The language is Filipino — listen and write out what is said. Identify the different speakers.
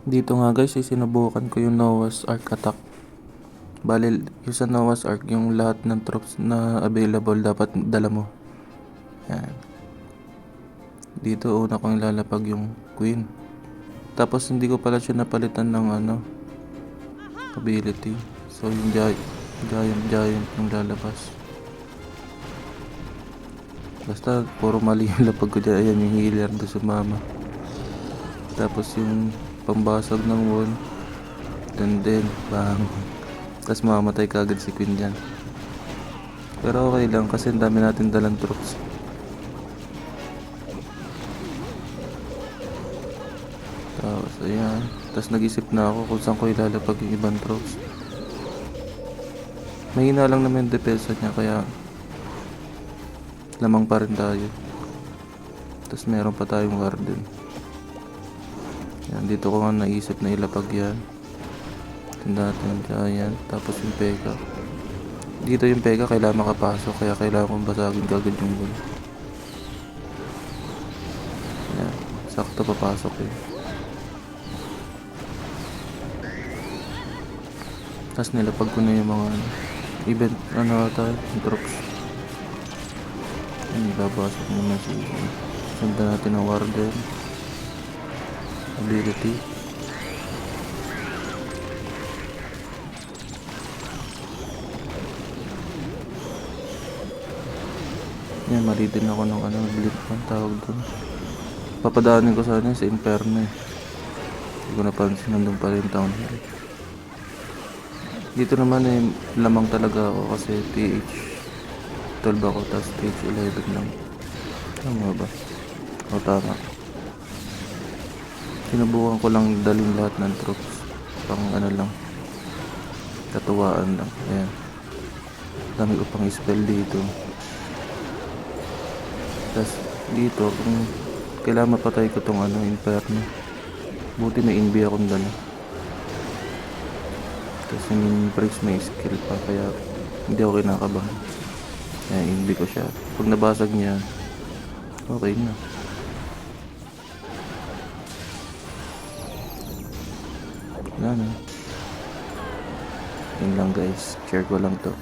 Speaker 1: Dito nga guys, sinubukan ko yung Noah's Ark attack. Bale, yung sa Noah's Ark, yung lahat ng troops na available dapat dala mo. Yan. Dito una kong ilalapag yung Queen. Tapos hindi ko pala siya napalitan ng ability. So yung giant yung lalabas. Basta puro mali yung lapag ko dyan. Ayan yung healer doon sa mama. Tapos yung pambasag ng wall. Then bang. Tapos mamamatay kagad si Queen dyan. Pero okay lang kasi ang dami natin dalang troops. Tapos ayan. Tapos nag-isip na ako kung saan ko ilalapag yung ibang troops. Mahina lang naman yung depensa niya kaya lamang pa rin tayo. Tapos meron pa tayong garden. Yan, dito ko nga naisip na ilapag yan. Tinda natin dyan. Tapos yung Pega. Dito yung Pega kailangan makapasok kaya kailangan kong basagin kagad yung wall. Yan, sakto papasok eh. Tapos nilapag ko na yung mga event tayo, drops. Yan, babasok naman si sundan natin ang warden ability. Yan, mali din ako ng blip ang tawag doon. Papadaanin ko sana sa Inferno eh. Hindi ko napansin nandun pala yung town hall. Dito naman eh lamang talaga ako kasi TH 12 ako tapos TH 11 lang. Tama ba? O tama. Sinubukan ko lang dalhin lahat ng troops. Pang lang. Katuwaan lang. Ayan. Dami ko pang spell dito. Tapos dito kung kailangan mapatay ko tong Inferno. Buti may inbi akong dala. Tapos yung breaks may skill pa kaya hindi ako kinakabahan. Kaya inbi ko siya. Pag nabasag niya, okay na. Wala na. Yun lang guys. Share ko lang to.